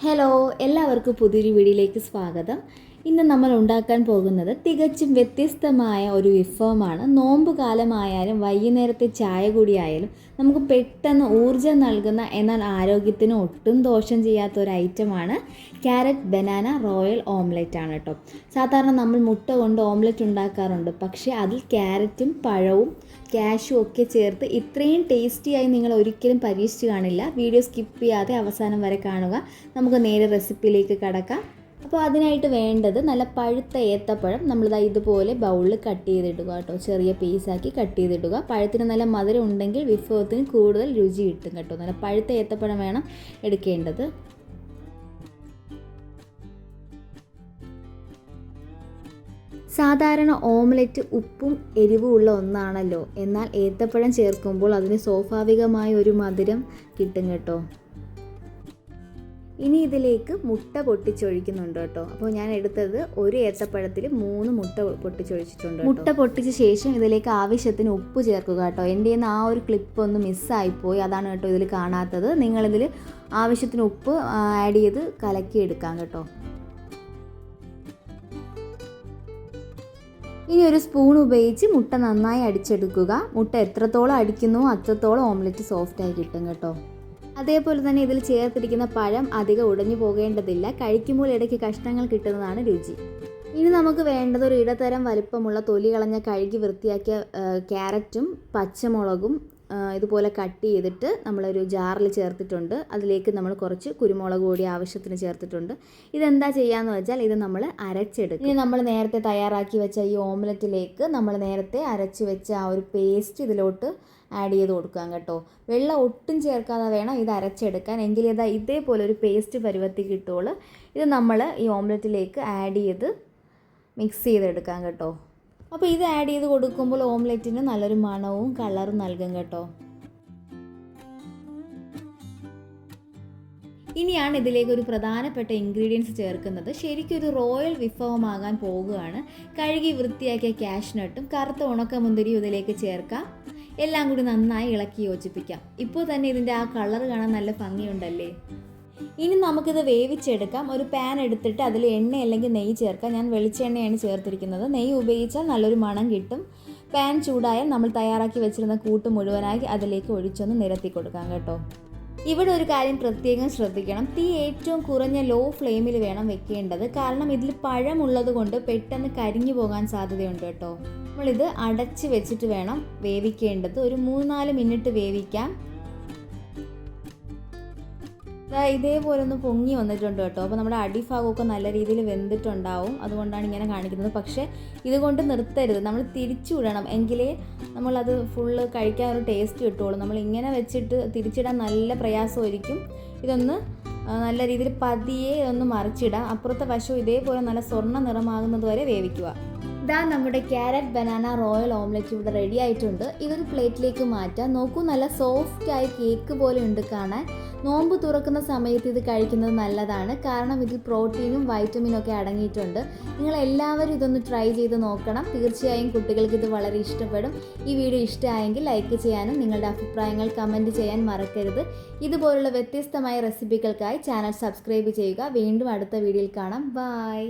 Hello, എല്ലാവർക്കും പുതിയൊരു വീഡിയോയിലേക്ക് സ്വാഗതം. ഇന്ന് നമ്മൾ ഉണ്ടാക്കാൻ പോകുന്നത് തികച്ചും വ്യത്യസ്തമായ ഒരു വിഭവമാണ്. നോമ്പ് കാലമായാലും വൈകുന്നേരത്തെ ചായ കൂടിയായാലും നമുക്ക് പെട്ടെന്ന് ഊർജ്ജം നൽകുന്ന എന്നാൽ ആരോഗ്യത്തിന് ഒട്ടും ദോഷം ചെയ്യാത്ത ഒരു ഐറ്റമാണ് ക്യാരറ്റ് ബനാന റോയൽ ഓംലെറ്റ് ആണ് കേട്ടോ. സാധാരണ നമ്മൾ മുട്ട കൊണ്ട് ഓംലെറ്റ് ഉണ്ടാക്കാറുണ്ട്, പക്ഷേ അതിൽ ക്യാരറ്റും പഴവും കാഷ്യൂ ഒക്കെ ചേർത്ത് ഇത്രയും ടേസ്റ്റിയായി നിങ്ങൾ ഒരിക്കലും പരീക്ഷിച്ച് കാണില്ല. വീഡിയോ സ്കിപ്പ് ചെയ്യാതെ അവസാനം വരെ കാണുക. നമുക്ക് നേരെ റെസിപ്പിയിലേക്ക് കടക്കാം. അപ്പോൾ അതിനായിട്ട് വേണ്ടത് നല്ല പഴുത്ത ഏത്തപ്പഴം നമ്മളിതാ ഇതുപോലെ ബൗളിൽ കട്ട് ചെയ്തിടുക കേട്ടോ. ചെറിയ പീസാക്കി കട്ട് ചെയ്തിടുക. പഴത്തിന് നല്ല മധുരം ഉണ്ടെങ്കിൽ വിഭവത്തിന് കൂടുതൽ രുചി കിട്ടും കേട്ടോ. നല്ല പഴുത്ത ഏത്തപ്പഴം വേണം എടുക്കേണ്ടത്. സാധാരണ ഓംലെറ്റ് ഉപ്പും എരിവും ഉള്ള ഒന്നാണല്ലോ, എന്നാൽ ഏത്തപ്പഴം ചേർക്കുമ്പോൾ അതിന് സ്വാഭാവികമായ ഒരു മധുരം കിട്ടും കേട്ടോ. ഇനി ഇതിലേക്ക് മുട്ട പൊട്ടിച്ചൊഴിക്കുന്നുണ്ട് കേട്ടോ. അപ്പോൾ ഞാൻ എടുത്തത് ഒരു ഏത്തപ്പഴത്തിൽ 3 മുട്ട പൊട്ടിച്ചൊഴിച്ചിട്ടുണ്ട്. മുട്ട പൊട്ടിച്ച ശേഷം ഇതിലേക്ക് ആവശ്യത്തിന് ഉപ്പ് ചേർക്കുക കേട്ടോ. എൻ്റെ നിന്ന് ആ ഒരു ക്ലിപ്പ് ഒന്ന് മിസ്സായിപ്പോയി, അതാണ് കേട്ടോ ഇതിൽ കാണാത്തത്. നിങ്ങളിതിൽ ആവശ്യത്തിന് ഉപ്പ് ആഡ് ചെയ്ത് കലക്കി എടുക്കാം കേട്ടോ. ഇനി ഒരു സ്പൂൺ ഉപയോഗിച്ച് മുട്ട നന്നായി അടിച്ചെടുക്കുക. മുട്ട എത്രത്തോളം അടിക്കുന്നോ അത്രത്തോളം ഓംലെറ്റ് സോഫ്റ്റായി കിട്ടും കേട്ടോ. അതേപോലെ തന്നെ ഇതിൽ ചേർത്തിരിക്കുന്ന പഴം അധികം ഉടഞ്ഞു പോകേണ്ടതില്ല. കഴിക്കുമ്പോൾ ഇടയ്ക്ക് കഷ്ണങ്ങൾ കിട്ടുന്നതാണ് രുചി. ഇനി നമുക്ക് വേണ്ടത് ഒരു ഇടത്തരം വലിപ്പമുള്ള തൊലി കളഞ്ഞ കഴുകി വൃത്തിയാക്കിയ ക്യാരറ്റും പച്ചമുളകും ഇതുപോലെ കട്ട് ചെയ്തിട്ട് നമ്മളൊരു ജാറിൽ ചേർത്തിട്ടുണ്ട്. അതിലേക്ക് നമ്മൾ കുറച്ച് കുരുമുളക് പൊടി ആവശ്യത്തിന് ചേർത്തിട്ടുണ്ട്. ഇതെന്താ ചെയ്യാന്ന് വെച്ചാൽ ഇത് നമ്മൾ അരച്ചെടുക്കും. ഇനി നമ്മൾ നേരത്തെ തയ്യാറാക്കി വെച്ച ഈ ഓംലെറ്റിലേക്ക് നമ്മൾ നേരത്തെ അരച്ച് വെച്ച ആ ഒരു പേസ്റ്റ് ഇതിലോട്ട് ആഡ് ചെയ്ത് കൊടുക്കാം കേട്ടോ. വെള്ളം ഒട്ടും ചേർക്കാതെ വേണം ഇത് അരച്ചെടുക്കാൻ, എങ്കിൽ ഇതേപോലെ ഒരു പേസ്റ്റ് പരുവത്തിൽ കിട്ടുള്ളൂ. ഇത് നമ്മൾ ഈ ഓംലെറ്റിലേക്ക് ആഡ് ചെയ്ത് മിക്സ് ചെയ്തെടുക്കാം കേട്ടോ. അപ്പോൾ ഇത് ആഡ് ചെയ്ത് കൊടുക്കുമ്പോൾ ഓംലെറ്റിന് നല്ലൊരു മണവും കളറും നൽകും കേട്ടോ. ഇനിയാണ് ഇതിലേക്ക് ഒരു പ്രധാനപ്പെട്ട ഇൻഗ്രീഡിയൻസ് ചേർക്കുന്നത്. ശരിക്കും ഒരു റോയൽ വിഭവമാകാൻ പോകുകയാണ്. കഴുകി വൃത്തിയാക്കിയ കാഷ്നട്ടും കറുത്ത ഉണക്കമുന്തിരിയും ഇതിലേക്ക് ചേർക്കാം. എല്ലാം കൂടി നന്നായി ഇളക്കി യോജിപ്പിക്കാം. ഇപ്പോൾ തന്നെ ഇതിൻ്റെ ആ കളർ കാണാൻ നല്ല ഭംഗിയുണ്ടല്ലേ. ഇനി നമുക്കിത് വേവിച്ചെടുക്കാം. ഒരു പാൻ എടുത്തിട്ട് അതിൽ എണ്ണ അല്ലെങ്കിൽ നെയ്യ് ചേർക്കാം. ഞാൻ വെളിച്ചെണ്ണയാണ് ചേർത്തിരിക്കുന്നത്. നെയ്യ് ഉപയോഗിച്ചാൽ നല്ലൊരു മണം കിട്ടും. പാൻ ചൂടായാൽ നമ്മൾ തയ്യാറാക്കി വെച്ചിരുന്ന കൂട്ട് മുഴുവനായി അതിലേക്ക് ഒഴിച്ചൊന്ന് നിരത്തി കൊടുക്കാം കേട്ടോ. ഇവിടെ ഒരു കാര്യം പ്രത്യേകം ശ്രദ്ധിക്കണം. തീ ഏറ്റവും കുറഞ്ഞ ലോ ഫ്ലെയിമിൽ വേണം വെക്കേണ്ടത്. കാരണം ഇതിൽ പഴമുള്ളത് കൊണ്ട് പെട്ടെന്ന് കരിഞ്ഞു പോകാൻ സാധ്യതയുണ്ട് കേട്ടോ. നമ്മളിത് അടച്ച് വെച്ചിട്ട് വേണം വേവിക്കേണ്ടത്. ഒരു 3-4 മിനിറ്റ് വേവിക്കാം. ഇതേപോലെ ഒന്ന് പൊങ്ങി വന്നിട്ടുണ്ട് കേട്ടോ. അപ്പോൾ നമ്മുടെ അടിഭാഗമൊക്കെ നല്ല രീതിയിൽ വെന്തിട്ടുണ്ടാവും. അതുകൊണ്ടാണ് ഇങ്ങനെ കാണിക്കുന്നത്. പക്ഷേ ഇതുകൊണ്ട് നിർത്തരുത്, നമ്മൾ തിരിച്ചു വിടണം, എങ്കിലേ നമ്മളത് ഫുള്ള് കഴിക്കാൻ ഒരു ടേസ്റ്റ് കിട്ടുള്ളൂ. നമ്മൾ ഇങ്ങനെ വെച്ചിട്ട് തിരിച്ചിടാൻ നല്ല പ്രയാസമായിരിക്കും. ഇതൊന്ന് നല്ല രീതിയിൽ പതിയെ ഒന്ന് മറിച്ചിടാം. അപ്പുറത്തെ വശം ഇതേപോലെ നല്ല സ്വർണ്ണ നിറമാകുന്നത് വരെ വേവിക്കുക. ഇതാ നമ്മുടെ ക്യാരറ്റ് ബനാന റോയൽ ഓംലെറ്റ് ഇവിടെ റെഡി ആയിട്ടുണ്ട്. ഇതൊരു പ്ലേറ്റിലേക്ക് മാറ്റാം. നോക്കൂ, നല്ല സോഫ്റ്റായി കേക്ക് പോലെ ഉണ്ട് കാണാൻ. നോമ്പ് തുറക്കുന്ന സമയത്ത് ഇത് കഴിക്കുന്നത് നല്ലതാണ്, കാരണം ഇതിൽ പ്രോട്ടീനും വൈറ്റമിനും ഒക്കെ അടങ്ങിയിട്ടുണ്ട്. നിങ്ങൾ എല്ലാവരും ഇതൊന്ന് ട്രൈ ചെയ്ത് നോക്കണം. തീർച്ചയായും കുട്ടികൾക്ക് ഇത് വളരെ ഇഷ്ടപ്പെടും. ഈ വീഡിയോ ഇഷ്ടമായെങ്കിൽ ലൈക്ക് ചെയ്യാനും നിങ്ങളുടെ അഭിപ്രായങ്ങൾ കമൻറ്റ് ചെയ്യാൻ മറക്കരുത്. ഇതുപോലുള്ള വ്യത്യസ്തമായ റെസിപ്പികൾക്കായി ചാനൽ സബ്സ്ക്രൈബ് ചെയ്യുക. വീണ്ടും അടുത്ത വീഡിയോയിൽ കാണാം. ബൈ.